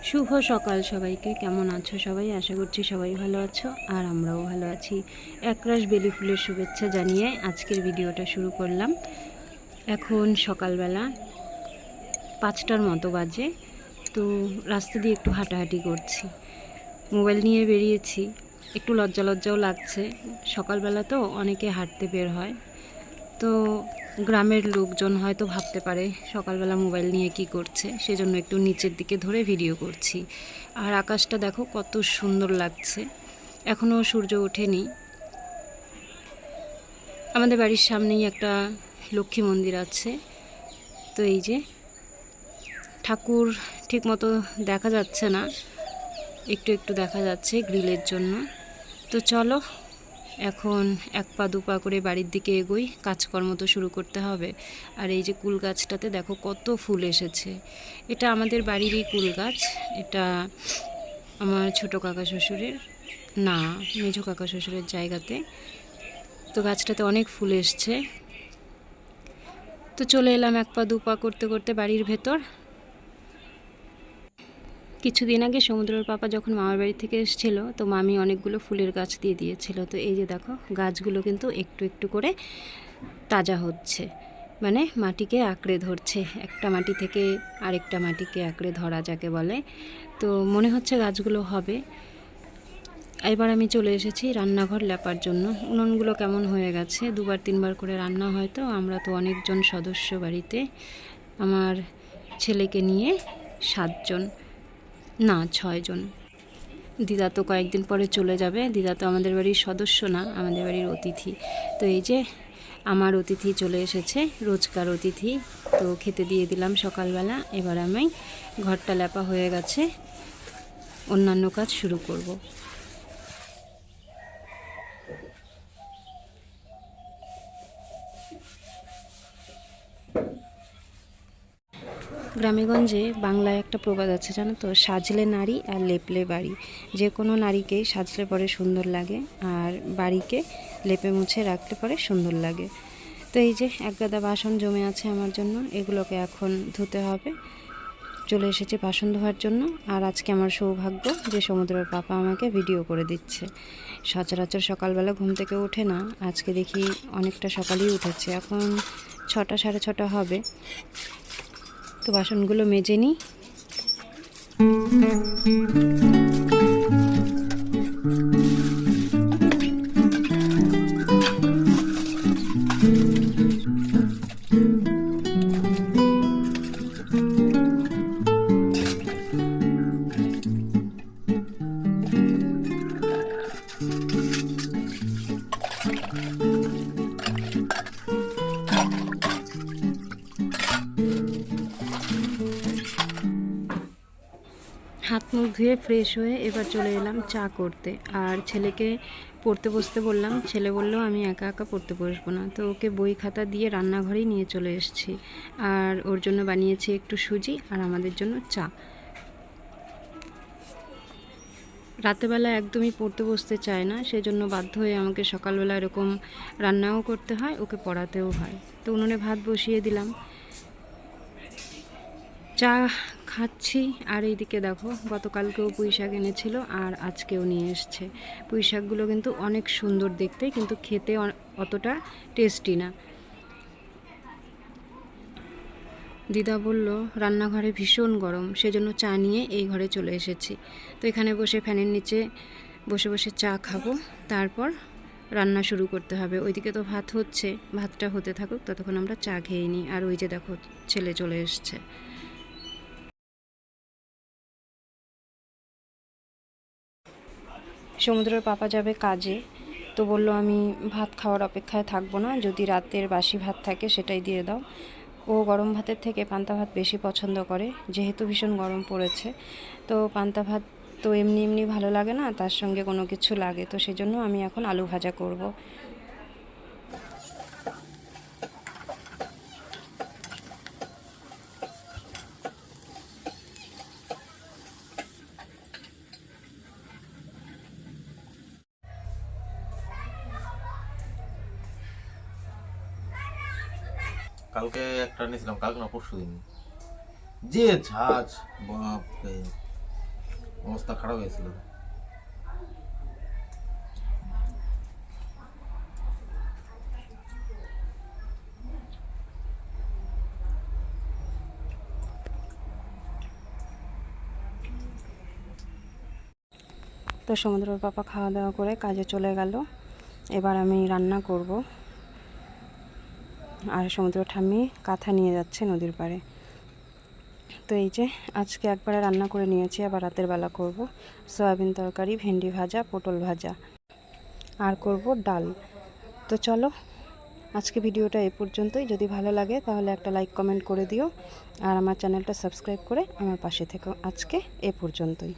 শুভ সকাল সবাইকে। কেমন আছো সবাই? আশা করছি সবাই ভালো আছো, আর আমরাও ভালো আছি। একরাশ বেলি ফুলের শুভেচ্ছা জানিয়ে আজকের ভিডিওটা শুরু করলাম। এখন সকালবেলা 5টার মতো বাজে। তো রাস্তা দিয়ে একটু হাঁটাহাঁটি করছি, মোবাইল নিয়ে বেরিয়েছি। একটু লজ্জা লজ্জাও লাগছে, সকালবেলা তো অনেকে হাঁটতে বের হয়। তো গ্রামের লোকজন হয়তো ভাবতে পারে সকালবেলা মোবাইল নিয়ে কি করছে, সেজন্য একটু নিচের দিকে ধরে ভিডিও করছি। আর আকাশটা দেখো কত সুন্দর লাগছে, এখনও সূর্য ওঠেনি। আমাদের বাড়ির সামনেই একটা লক্ষ্মী মন্দির আছে। তো এই যে ঠাকুর ঠিক মতো দেখা যাচ্ছে না, একটু একটু দেখা যাচ্ছে গ্রিলের জন্য। তো চলো এখন এক পা দু পা করে বাড়ির দিকে এগোই, কাজকর্ম তো শুরু করতে হবে। আর এই যে কুল গাছটাতে দেখো কত ফুল এসেছে। এটা আমাদের বাড়িরই কুল গাছ। এটা আমার ছোট কাকা শ্বশুরের, না মেজো কাকা শ্বশুরের জায়গাতে। তো গাছটাতে অনেক ফুল এসছে। তো চলে এলাম এক পা দু পা করতে করতে বাড়ির ভেতর। কিছুদিন আগে সমুদ্রের পাপা যখন মামার বাড়ি থেকে এসেছিল, তো মামি অনেকগুলো ফুলের গাছ দিয়ে দিয়েছিল। তো এই যে দেখো গাছগুলো কিন্তু একটু একটু করে তাজা হচ্ছে, মানে মাটিকে আঁকড়ে ধরছে। একটা মাটি থেকে আরেকটা মাটিকে আঁকড়ে ধরা যাকে বলে। তো মনে হচ্ছে গাছগুলো হবে। এবার আমি চলে এসেছি রান্নাঘর লেপার জন্য। উনুনগুলো কেমন হয়ে গেছে, দুবার তিনবার করে রান্না হয়। তো আমরা তো অনেকজন সদস্য বাড়িতে, আমার ছেলেকে নিয়ে 7জন, না 6জন। দিদা তো কয়েকদিন পরে চলে যাবে। দিদা তো আমাদের বাড়ির সদস্য না, আমাদের বাড়ির অতিথি। তো এই যে আমার অতিথি চলে এসেছে, রোজকার অতিথি। তো খেতে দিয়ে দিলাম সকালবেলা। এবার আমি ঘরটা লেপা হয়ে গেছে, অন্যান্য কাজ শুরু করব। গ্রামেগঞ্জে বাংলায় একটা প্রবাদ আছে জানো তো, সাজলে নারী আর লেপলে বাড়ি। যে কোনো নারীকে সাজলে পরে সুন্দর লাগে, আর বাড়িকে লেপে মুছে রাখলে পরে সুন্দর লাগে। তো এই যে এক গাদা বাসন জমে আছে আমার জন্য, এগুলোকে এখন ধুতে হবে। চলে এসেছি বাসন ধোয়ার জন্য। আর আজকে আমার সৌভাগ্য যে সমুদ্রের পাপা আমাকে ভিডিও করে দিচ্ছে। সচরাচর সকালবেলা ঘুম থেকে ওঠে না, আজকে দেখি অনেকটা সকালেই উঠেছে। এখন 6টা সাড়ে 6টা হবে। তো বাসনগুলো মেজে নিই। হাত মুখ ধুয়ে ফ্রেশ হয়ে এবার চলে এলাম চা করতে। আর ছেলেকে পড়তে বসতে বললাম, ছেলে বললো আমি একা একা পড়তে বসবো না। তো ওকে বই খাতা দিয়ে রান্নাঘরেই নিয়ে চলে এসেছি। আর ওর জন্য বানিয়েছি একটু সুজি, আর আমাদের জন্য চা। রাতেবেলা একদমই পড়তে বসতে চায় না, সেজন্য বাধ্য হয়ে আমাকে সকালবেলা এরকম রান্নাও করতে হয়, ওকে পড়াতেও হয়। তো উনুনে ভাত বসিয়ে দিলাম, চা খাচ্ছি। আর এইদিকে দেখো গতকালকেও পুঁই শাক এনেছিল, আর আজকেও নিয়ে এসছে। পুঁই শাকগুলো কিন্তু অনেক সুন্দর দেখতে, কিন্তু খেতে অতটা টেস্টি না। দিদা বলল রান্নাঘরে ভীষণ গরম, সেজন্য চা নিয়ে এই ঘরে চলে এসেছি। তো এখানে বসে ফ্যানের নিচে বসে বসে চা খাবো, তারপর রান্না শুরু করতে হবে। ওইদিকে তো ভাত হচ্ছে, ভাতটা হতে থাকুক, ততক্ষণ আমরা চা খেয়ে নিই। আর ওই যে দেখো ছেলে চলে এসছে। সমুদ্রের পাপা যাবে কাজে। তো বলল আমি ভাত খাওয়ার অপেক্ষায় থাকবো না, যদি রাতের বাসি ভাত থাকে সেটাই দিয়ে দাও। ও গরম ভাতের থেকে পান্তা ভাত বেশি পছন্দ করে, যেহেতু ভীষণ গরম পড়েছে। তো পান্তা ভাত তো এমনি এমনি ভালো লাগে না, তার সঙ্গে কোনো কিছু লাগে। তো সেজন্য আমি এখন আলু ভাজা করব। কালকে একটা নিয়েছিলাম, কালকে না পরশু দিন, যে ঝাঁজ, বাপরে। অবস্থা খারাপ হয়েছিল। তো সমুদ্রের পাপা খাওয়া দাওয়া করে কাজে চলে গেল। এবার আমি রান্না করব। আর সমুদ্র ঠাম্মি কাঁথা নিয়ে যাচ্ছে নদীর পাড়ে। তো এই যে আজকে একবারে রান্না করে নিয়েছি, আবার রাতের বেলা করব সয়াবিন তরকারি, ভেন্ডি ভাজা, পটল ভাজা, আর করব ডাল। তো চলো আজকে ভিডিওটা এ পর্যন্তই। যদি ভালো লাগে তাহলে একটা লাইক কমেন্ট করে দিও, আর আমার চ্যানেলটা সাবস্ক্রাইব করে আমার পাশে থেকো। আজকে এ পর্যন্তই।